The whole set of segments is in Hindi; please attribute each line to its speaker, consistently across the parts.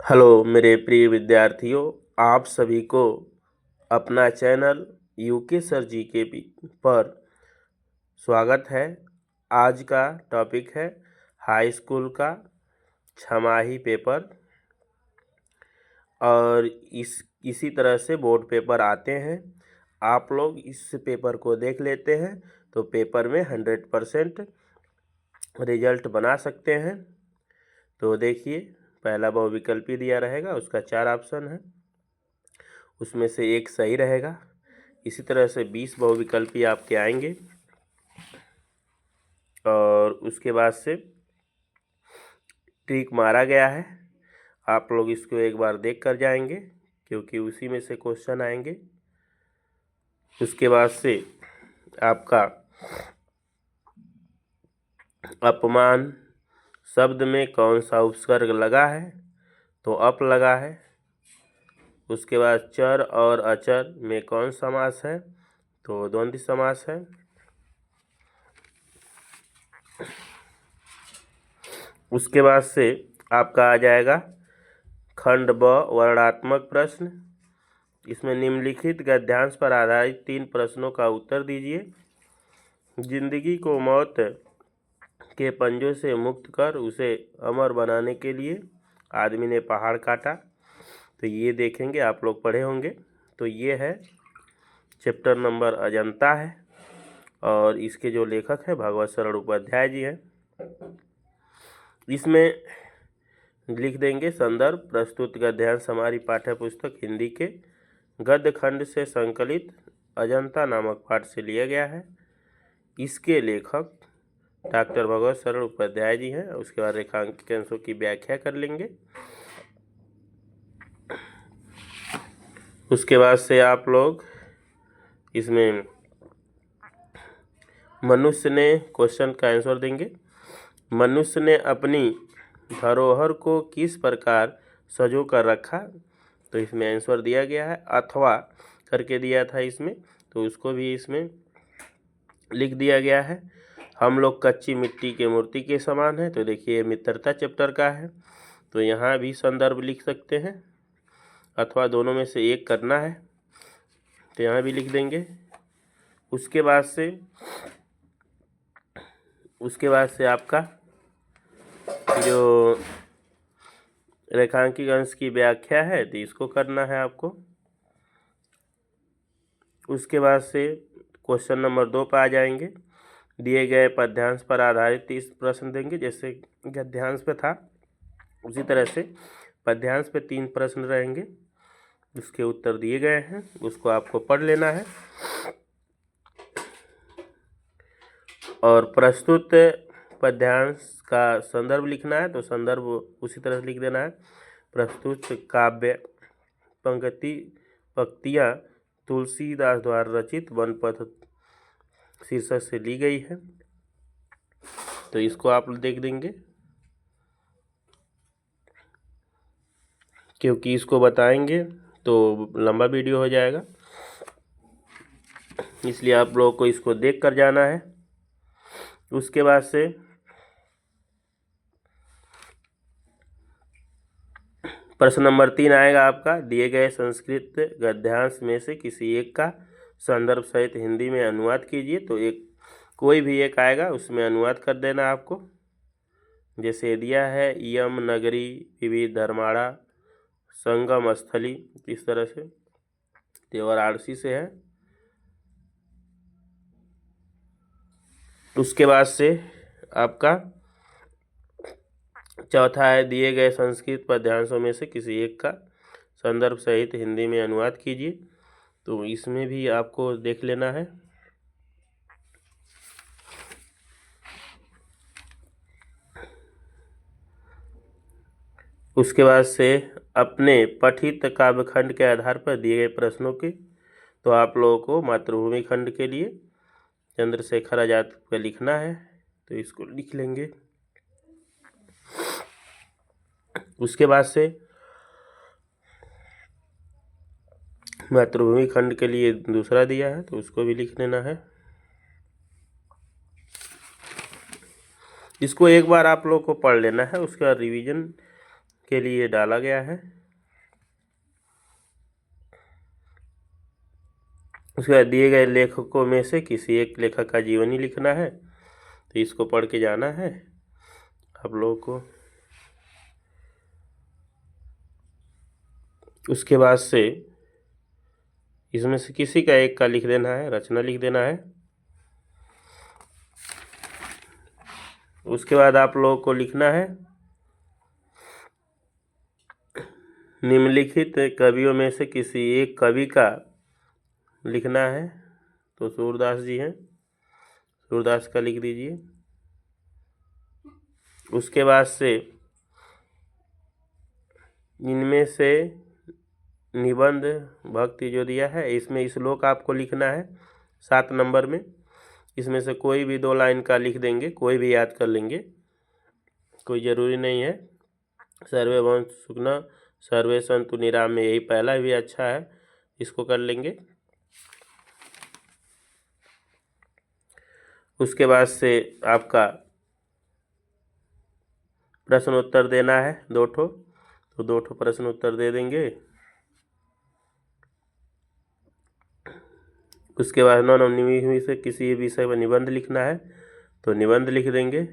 Speaker 1: हेलो मेरे प्रिय विद्यार्थियों, आप सभी को अपना चैनल यूके सर जी के पर स्वागत है। आज का टॉपिक है हाई स्कूल का छमाही पेपर और इसी तरह से बोर्ड पेपर आते हैं। आप लोग इस पेपर को देख लेते हैं तो पेपर में 100% रिजल्ट बना सकते हैं। तो देखिए, पहला बहुविकल्पी दिया रहेगा, उसका 4 ऑप्शन है, उसमें से एक सही रहेगा। इसी तरह से 20 बहुविकल्पी आपके आएंगे और उसके बाद से ट्रिक मारा गया है। आप लोग इसको एक बार देख कर जाएंगे क्योंकि उसी में से क्वेश्चन आएंगे। उसके बाद से आपका अपमान शब्द में कौन सा उपसर्ग लगा है, तो अप लगा है। उसके बाद चर और अचर में कौन समास है, तो द्वंद्व समास है। उसके बाद से आपका आ जाएगा खंड ब वर्णात्मक प्रश्न। इसमें निम्नलिखित गद्यांश पर आधारित 3 प्रश्नों का उत्तर दीजिए। जिंदगी को मौत के पंजों से मुक्त कर उसे अमर बनाने के लिए आदमी ने पहाड़ काटा। तो ये देखेंगे, आप लोग पढ़े होंगे। तो ये है चैप्टर नंबर अजंता है और इसके जो लेखक है भगवत शरण उपाध्याय जी हैं। इसमें लिख देंगे संदर्भ प्रस्तुत गद्यांश हमारी पाठ्य पुस्तक हिंदी के गद्य खंड से संकलित अजंता नामक पाठ से लिया गया है। इसके लेखक डॉक्टर भगवत शरण उपाध्याय जी हैं। उसके बाद रेखांकित अंशों की व्याख्या कर लेंगे। उसके बाद से आप लोग इसमें मनुष्य ने क्वेश्चन का आंसर देंगे। मनुष्य ने अपनी धरोहर को किस प्रकार सजो कर रखा, तो इसमें आंसर दिया गया है। अथवा करके दिया था इसमें, तो उसको भी इसमें लिख दिया गया है। हम लोग कच्ची मिट्टी के मूर्ति के समान है, तो देखिए मित्रता चैप्टर का है, तो यहाँ भी संदर्भ लिख सकते हैं। अथवा दोनों में से एक करना है तो यहाँ भी लिख देंगे। उसके बाद से आपका जो रेखांकित अंश की व्याख्या है तो इसको करना है आपको। उसके बाद से क्वेश्चन नंबर 2 पर आ जाएंगे। दिए गए पद्यांश पर आधारित 30 प्रश्न देंगे। जैसे गद्यांश पे था उसी तरह से पद्यांश पे 3 प्रश्न रहेंगे, उसके उत्तर दिए गए हैं, उसको आपको पढ़ लेना है और प्रस्तुत पद्यांश का संदर्भ लिखना है। तो संदर्भ उसी तरह से लिख देना है। प्रस्तुत काव्य पंक्तियाँ तुलसीदास द्वारा रचित वनपथ शीर्षक से ली गई है, तो इसको आप देख देंगे क्योंकि इसको बताएंगे तो लंबा वीडियो हो जाएगा, इसलिए आप लोगों को इसको देख कर जाना है। उसके बाद से प्रश्न नंबर 3 आएगा आपका। दिए गए संस्कृत गद्यांश में से किसी एक का संदर्भ सहित हिंदी में अनुवाद कीजिए। तो कोई भी एक आएगा, उसमें अनुवाद कर देना आपको। जैसे दिया है इयम नगरी विविध धर्माणा संगम स्थली, इस तरह से तो वाराणसी से है। उसके बाद से आपका चौथा है दिए गए संस्कृत पद्यांशों में से किसी एक का संदर्भ सहित हिंदी में अनुवाद कीजिए। तो इसमें भी आपको देख लेना है। उसके बाद से अपने पठित काव्यखंड के आधार पर दिए गए प्रश्नों के, तो आप लोगों को मातृभूमि खंड के लिए चंद्रशेखर आजाद का लिखना है, तो इसको लिख लेंगे। उसके बाद से मातृभूमि खंड के लिए दूसरा दिया है, तो उसको भी लिख लेना है। इसको एक बार आप लोग को पढ़ लेना है, उसके बाद रिवीजन के लिए डाला गया है। उसके बाद दिए गए लेखकों में से किसी एक लेखक का जीवनी लिखना है, तो इसको पढ़ के जाना है आप लोगों को। उसके बाद से इसमें से किसी का एक का लिख देना है, रचना लिख देना है। उसके बाद आप लोगों को लिखना है निम्नलिखित कवियों में से किसी एक कवि का लिखना है। तो सूरदास जी हैं, सूरदास का लिख दीजिए। उसके बाद से इनमें से निबंध भक्ति जो दिया है, इसमें श्लोक आपको लिखना है 7 नंबर में। इसमें से कोई भी 2 लाइन का लिख देंगे, कोई भी याद कर लेंगे, कोई ज़रूरी नहीं है। सर्वे भवन्तु सुखिनः सर्वे सन्तु निरामया, यही पहला भी अच्छा है, इसको कर लेंगे। उसके बाद से आपका प्रश्न उत्तर देना है 2 ठो, तो 2 ठो प्रश्न उत्तर दे देंगे। उसके बाद निम्नलिखित से किसी विषय पर निबंध लिखना है, तो निबंध लिख देंगे।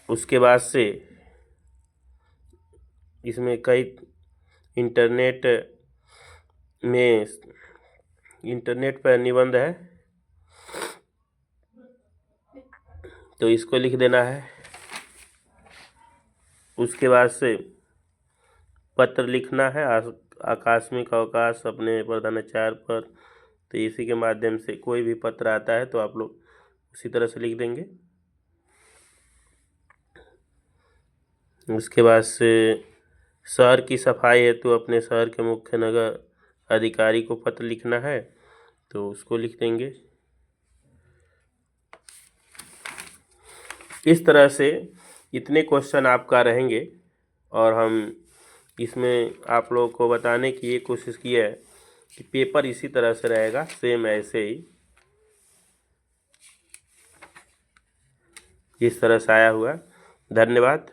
Speaker 1: उसके बाद से इसमें कई इंटरनेट पर निबंध है, तो इसको लिख देना है। उसके बाद से पत्र लिखना है, आकस्मिक अवकाश अपने प्रधानाचार्य पर, तो इसी के माध्यम से कोई भी पत्र आता है तो आप लोग उसी तरह से लिख देंगे। उसके बाद से शहर की सफाई हेतु अपने शहर के मुख्य नगर अधिकारी को पत्र लिखना है, तो उसको लिख देंगे। इस तरह से इतने क्वेश्चन आपका रहेंगे, और हम इसमें आप लोगों को बताने की ये कोशिश की है कि पेपर इसी तरह से रहेगा, सेम ऐसे ही इस तरह से आया हुआ। धन्यवाद।